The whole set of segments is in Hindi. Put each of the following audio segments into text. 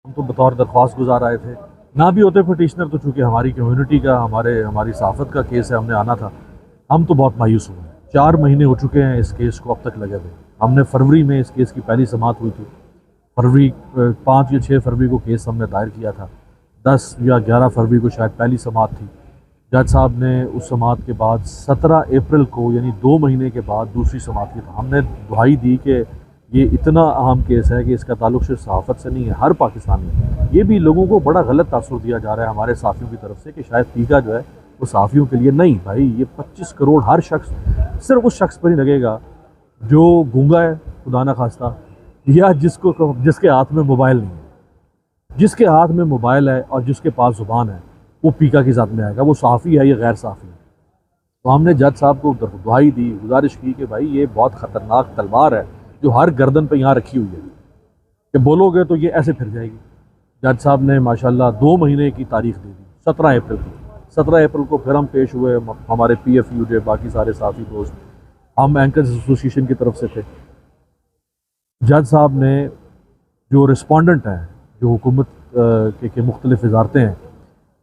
हम तो बतौर दरख्वास्त गुजार आए थे, ना भी होते पटिशनर तो चूँकि हमारी कम्युनिटी का हमारी सहाफ़त का केस है, हमने आना था। हम तो बहुत मायूस हुए। 4 महीने हो चुके हैं इस केस को अब तक लगे हुए। हमने फरवरी में इस केस की पहली समाअत हुई थी। फरवरी 5 या 6 फरवरी को केस हमने दायर किया था। 10 या 11 फरवरी को शायद पहली समाअत थी। जज साहब ने उस समाअत के बाद 17 अप्रैल को यानी 2 महीने के बाद दूसरी समाअत की। हमने दुहाई दी कि ये इतना अहम केस है कि इसका ताल्लुक सिर्फ सहाफ़त से नहीं है, हर पाकिस्तानी। ये भी लोगों को बड़ा गलत तासुर दिया जा रहा है हमारे साफ़ियों की तरफ से कि शायद टीका जो है वो साफ़ियों के लिए। नहीं भाई, ये 25 करोड़ हर शख्स सिर्फ उस शख्स पर ही लगेगा जो गूंगा है खुदा ना खास्ता, या जिसके हाथ में मोबाइल नहीं है। जिसके हाथ में मोबाइल है और जिसके पास ज़ुबान है वो पीका की ज़ात में आएगा, वो साफ़ी है या गैर साफ़ी है। तो हमने जज साहब को दुहाई दी, गुजारिश की कि भाई ये बहुत ख़तरनाक तलवार है जो हर गर्दन पे यहाँ रखी हुई है, कि बोलोगे तो ये ऐसे फिर जाएगी। जज साहब ने माशाल्लाह 2 महीने की तारीख दे दी, 17 अप्रैल की। 17 अप्रैल को फिर हम पेश हुए, हमारे PFU जो बाकी सारे साफ़ी दोस्त, हम एंकर्स एसोसिएशन की तरफ से थे। जज साहब ने जो रिस्पोंडेंट हैं, जो हुकूमत के मुख्तलिफ वजारतें हैं,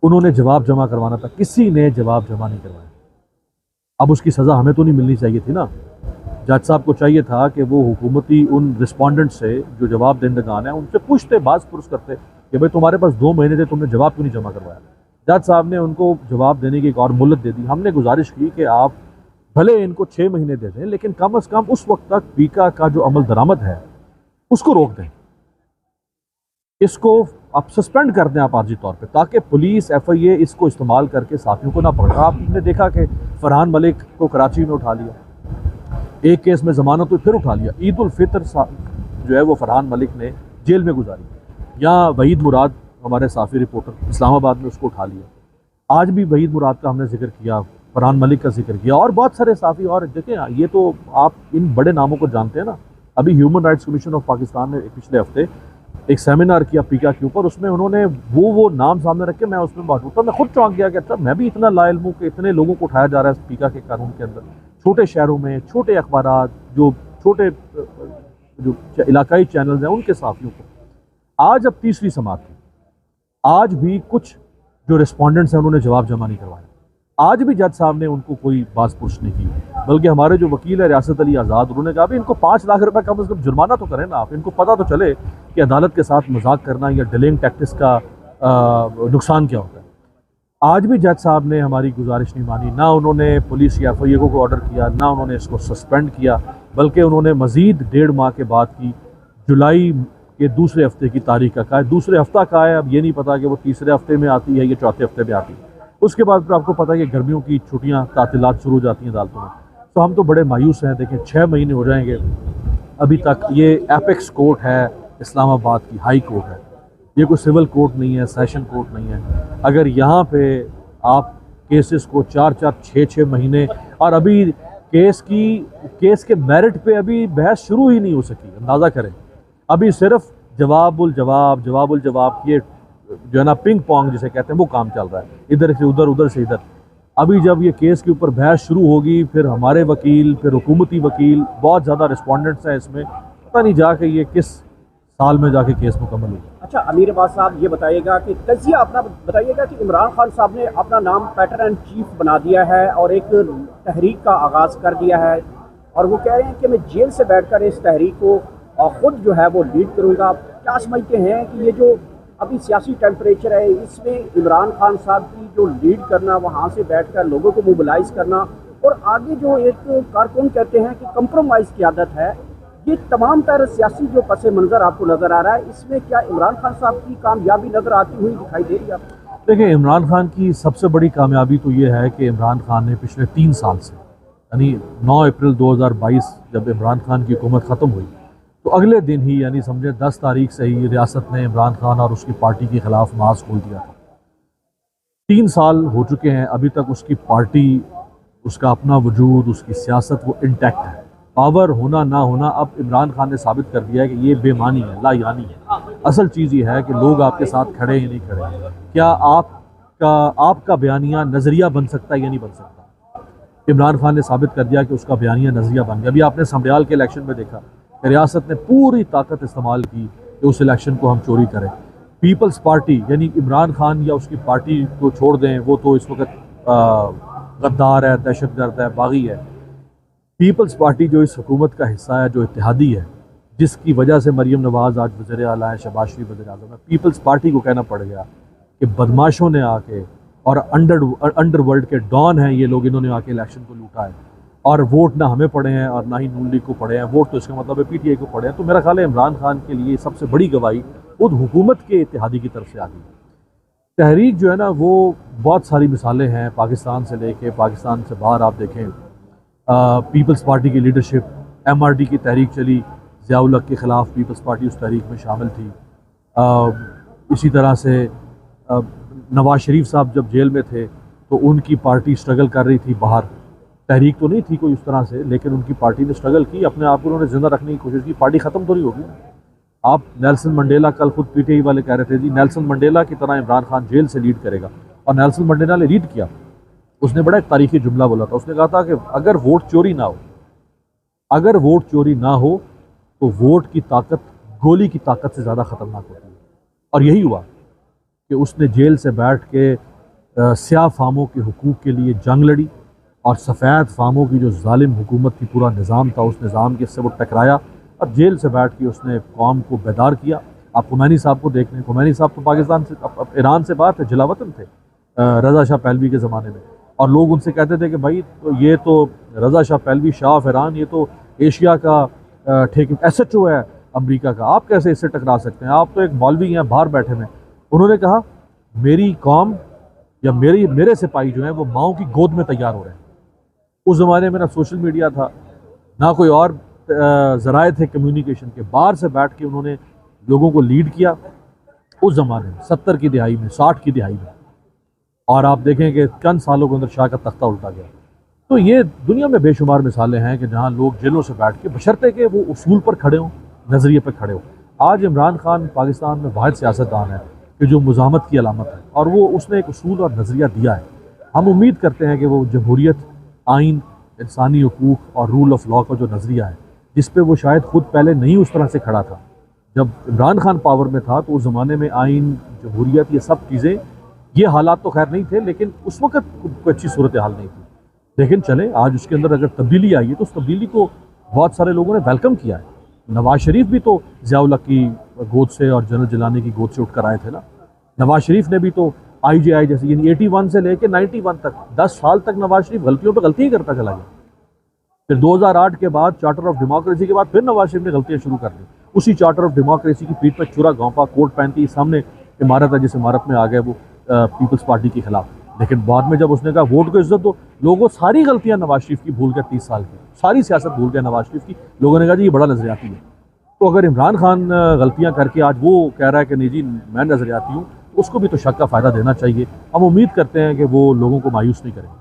उन्होंने जवाब जमा करवाना था, किसी ने जवाब जमा नहीं करवाया। अब उसकी सज़ा हमें तो नहीं मिलनी चाहिए थी ना। जज साहब को चाहिए था कि वो हुकूमती उन रिस्पोंडेंट से जो जवाब दहिंदगान है उनसे पूछते, बात पुरस करते कि भाई तुम्हारे पास 2 महीने थे, तुमने जवाब क्यों नहीं जमा करवाया। जज साहब ने उनको जवाब देने की एक और मोहलत दे दी। हमने गुजारिश की कि आप भले इनको 6 महीने दे दें, लेकिन कम अज़ कम उस वक्त तक पीका का जो अमल दरामद है उसको रोक दें, इसको आप सस्पेंड कर दें आप आर्जी तौर पे, ताकि पुलिस FIA इसको इस्तेमाल करके साथियों को ना पकड़ा। आपने देखा कि फरहान मलिक को कराची में उठा लिया, एक केस में ज़मानत तो फिर उठा लिया। ईद उल फितर जो है वो फरहान मलिक ने जेल में गुजारी। या वहीद मुराद हमारे साफ़ी रिपोर्टर इस्लामाबाद में, उसको उठा लिया। आज भी वहीद मुराद का हमने जिक्र किया, फरहान मलिक का जिक्र किया, और बहुत सारे साफ़ी। और देखें, ये तो आप इन बड़े नामों को जानते हैं ना। अभी human rights commission of Pakistan ने पिछले हफ्ते एक सेमिनार किया पीका के ऊपर, उसमें उन्होंने वो नाम सामने रख के मैं उसमें मौजूद था। मैं खुद चौंक गया कि अच्छा, मैं भी इतना लाइल हूँ कि इतने लोगों को उठाया जा रहा है पीका के कानून के अंदर। छोटे शहरों में छोटे अखबारात, जो छोटे जो इलाकाई चैनल्स हैं, उनके साफियों को आज अब तीसरी समाअत थी। आज भी कुछ जो रिस्पोंडेंट्स हैं उन्होंने जवाब जमा नहीं करवाया। आज भी जज साहब ने उनको कोई बात पुरस नहीं की, बल्कि हमारे जो वकील है रियासत अली आज़ाद, उन्होंने कहा भी इनको 5 लाख रुपए कम से कम जुर्माना तो करें ना आप, इनको पता तो चले कि अदालत के साथ मजाक करना या डिलेइंग टैक्टिक्स का नुकसान क्या होता है। आज भी जज साहब ने हमारी गुजारिश नहीं मानी, ना उन्होंने पुलिस या FIA को ऑर्डर किया, ना उन्होंने इसको सस्पेंड किया, बल्कि उन्होंने मज़ीद 1.5 माह के बाद की जुलाई के दूसरे हफ्ते की तारीख का कहा है। दूसरे हफ्ता का है, अब ये नहीं पता कि वो तीसरे हफ्ते में आती है या चौथे हफ्ते में आती है। उसके बाद फिर आपको पता है कि गर्मियों की छुट्टियाँ तातीलात शुरू हो जाती हैं अदालतों में। तो हम तो बड़े मायूस हैं। देखें, 6 महीने हो जाएंगे अभी तक। ये एपेक्स कोर्ट है इस्लामाबाद की, हाई कोर्ट है, ये कोई सिविल कोर्ट नहीं है, सेशन कोर्ट नहीं है। अगर यहाँ पे आप केसेस को 4-4, 6-6 महीने, और अभी केस के मेरिट पे अभी बहस शुरू ही नहीं हो सकी, अंदाज़ा करें। अभी सिर्फ जवाबुल जवाब ये जो है ना, पिंग पोंग जिसे कहते हैं, वो काम चल रहा है, इधर से उधर, उधर से इधर। अभी जब ये केस के ऊपर बहस शुरू होगी, फिर हमारे वकील, फिर हुकूमती वकील, बहुत ज़्यादा रिस्पोंडेंट्स हैं इसमें, पता नहीं जाके ये किस साल में जाके केस मुकम्मल होगा। अच्छा, अमीर अब्बास साहब, ये बताइएगा कि तजिया अपना बताइएगा कि इमरान खान साहब ने अपना नाम पैटर एंड चीफ बना दिया है और एक तहरीक का आगाज़ कर दिया है, और वो कह रहे हैं कि मैं जेल से बैठकर इस तहरीक को ख़ुद जो है वो लीड करूँगा। क्या समझते हैं कि ये जो अभी सियासी टेम्परेचर है, इसमें इमरान खान साहब की जो लीड करना, वहाँ से बैठकर लोगों को मोबिलाइज करना, और आगे जो एक कारकुन कहते हैं कि कंप्रोमाइज़ की आदत है, ये तमाम तरह सियासी जो पस मंज़र आपको नज़र आ रहा है, इसमें क्या इमरान खान साहब की कामयाबी नज़र आती हुई दिखाई दे रही है आपको? देखिए, इमरान खान की सबसे बड़ी कामयाबी तो ये है कि इमरान खान ने पिछले 3 साल से, यानी 9 अप्रैल 2022 जब इमरान खान की हुकूमत ख़त्म हुई, तो अगले दिन ही, यानी समझे 10 तारीख से ही रियासत ने इमरान खान और उसकी पार्टी के ख़िलाफ़ मार्च खोल दिया था। 3 साल हो चुके हैं, अभी तक उसकी पार्टी, उसका अपना वजूद, उसकी सियासत वो इंटैक्ट है। पावर होना ना होना, अब इमरान खान ने साबित कर दिया है कि ये बेमानी है, लायानी है। असल चीज़ ये है कि लोग आपके साथ खड़े या नहीं खड़े, क्या आपका बयानिया नज़रिया बन सकता है या नहीं बन सकता। इमरान खान ने साबित कर दिया कि उसका बयानिया नज़रिया बन गया। अभी आपने समरियाल के इलेक्शन में देखा, रियासत ने पूरी ताकत इस्तेमाल की कि उस इलेक्शन को हम चोरी करें। पीपल्स पार्टी यानी इमरान खान या उसकी पार्टी को छोड़ दें, वो तो इस वक्त गद्दार है, दहशतगर्द है, बागी है। पीपल्स पार्टी जो इस हुकूमत का हिस्सा है, जो इत्तेहादी है, जिसकी वजह से मरीम नवाज़ आज वज़ीर आला है, शहबाज शरीफ वज़ीर आज़म है, पीपल्स पार्टी को कहना पड़ गया कि बदमाशों ने आके और अंडरवर्ल्ड के डॉन हैं ये लोग, इन्होंने आके इलेक्शन को लूटा है और वोट ना हमें पड़े हैं और ना ही नून लीग को पड़े हैं, वोट तो इसका मतलब है PTI को पड़े हैं। तो मेरा ख्याल है इमरान खान के लिए सबसे बड़ी गवाही खुद हुकूमत के इत्तेहादी की तरफ से आ गई। तहरीक जो है ना, वो बहुत सारी मिसालें हैं, पाकिस्तान से लेके पाकिस्तान से बाहर आप देखें, पीपल्स पार्टी की लीडरशिप, MRD की तहरीक चली, ज़ियाउल हक के ख़िलाफ़ पीपल्स पार्टी उस तहरीक में शामिल थी। इसी तरह से नवाज़ शरीफ साहब जब जेल में थे तो उनकी पार्टी स्ट्रगल कर रही थी बाहर, तहरीक तो नहीं थी कोई उस तरह से, लेकिन उनकी पार्टी ने स्ट्रगल की, अपने आप को उन्होंने ज़िंदा रखने की कोशिश की। पार्टी ख़त्म तो नहीं होगी। आप नेल्सन मंडेला, कल खुद PTI वाले कह रहे थे जी नेल्सन मंडेला की तरह इमरान खान जेल से लीड करेगा, और नेल्सन मंडेला ने लीड किया। उसने बड़ा एक तारीखी जुमला बोला था, उसने कहा था कि अगर वोट चोरी ना हो, अगर वोट चोरी ना हो तो वोट की ताकत गोली की ताकत से ज़्यादा ख़तरनाक होती है। और यही हुआ कि उसने जेल से बैठ के स्याह फामों के हुकूक़ के लिए जंग लड़ी, और सफ़ेद फामों की जो जालिम हुकूमत की पूरा निज़ाम था, उस निज़ाम के से वो टकराया और जेल से बैठ के उसने कौम को बेदार किया। आप खुमैनी साहब को देख लें, खुमैनी साहब तो पाकिस्तान से, ईरान से बाहर थे, जलावतन थे रज़ा शाह पहलवी के ज़माने में, और लोग उनसे कहते थे कि भाई तो ये तो Reza Shah Pahlavi, shah of Iran, ये तो एशिया का SHO है अमेरिका का, आप कैसे इससे टकरा सकते हैं, आप तो एक मौलवी हैं बाहर बैठे में। उन्होंने कहा मेरी कौम या मेरे सिपाही जो हैं वो माओ की गोद में तैयार हो रहे हैं। उस ज़माने में ना सोशल मीडिया था, ना कोई और ज़राए थे कम्युनिकेशन के, बाहर से बैठ के उन्होंने लोगों को लीड किया उस ज़माने में, 70 की दिहाई में, 60 की दिहाई में। और आप देखें कि चंद सालों के अंदर शाह का तख्ता उल्टा गया। तो ये दुनिया में बेशुमार मिसालें हैं कि जहाँ लोग जेलों से बैठ के, बशर्ते कि वो उसूल पर खड़े हों, नज़रिए पर खड़े हों। आज इमरान खान पाकिस्तान में वाहिद सियासतदान है कि जो मुज़ाहमत की अलामत है, और वो उसने एक उसूल और नज़रिया दिया है। हम उम्मीद करते हैं कि वो जमहूरियत, आइन, इंसानी हकूक़ और रूल ऑफ लॉ का जो नज़रिया है, जिस पे वो शायद ख़ुद पहले नहीं उस तरह से खड़ा था। जब इमरान खान पावर में था तो उस ज़माने में आइन, जमहूरियत, ये सब चीज़ें, ये हालात तो खैर नहीं थे, लेकिन उस वक़्त कोई अच्छी सूरत हाल नहीं थी। लेकिन चले आज उसके अंदर अगर तब्दीली आई है तो उस तब्दीली को बहुत सारे लोगों ने वेलकम किया है। नवाज़ शरीफ भी तो ज़ियाउल हक की गोद से और जनरल जिलानी की गोद से उठकर आए थे ना। नवाज़ शरीफ ने भी तो IGI जैसे, यानी 81 से लेकर 91 तक 10 साल तक नवाज़ शरीफ गलतियों पर गलती ही करता चला गया। फिर 2008 के बाद चार्टर ऑफ डेमोक्रेसी के बाद फिर नवाज़ शरीफ ने गलतियाँ शुरू कर दी। उसी चार्टर ऑफ डेमोक्रेसी की पीठ पर चुरा गांव कोट पहनती सामने इमारत है, जिस इमारत में आ गए वो पीपल्स पार्टी के खिलाफ। लेकिन बाद में जब उसने कहा वोट को इज्जत दो, लोगों सारी गलतियां नवाज शरीफ की भूल गए, 30 साल की सारी सियासत भूल गए नवाज शरीफ की। लोगों ने कहा जी ये बड़ा नजरियाती है। तो अगर इमरान खान गलतियां करके आज वो कह रहा है कि नहीं जी मैं नजरियाती हूँ, उसको भी तो शक का फ़ायदा देना चाहिए। हम उम्मीद करते हैं कि वो लोगों को मायूस नहीं करेंगे।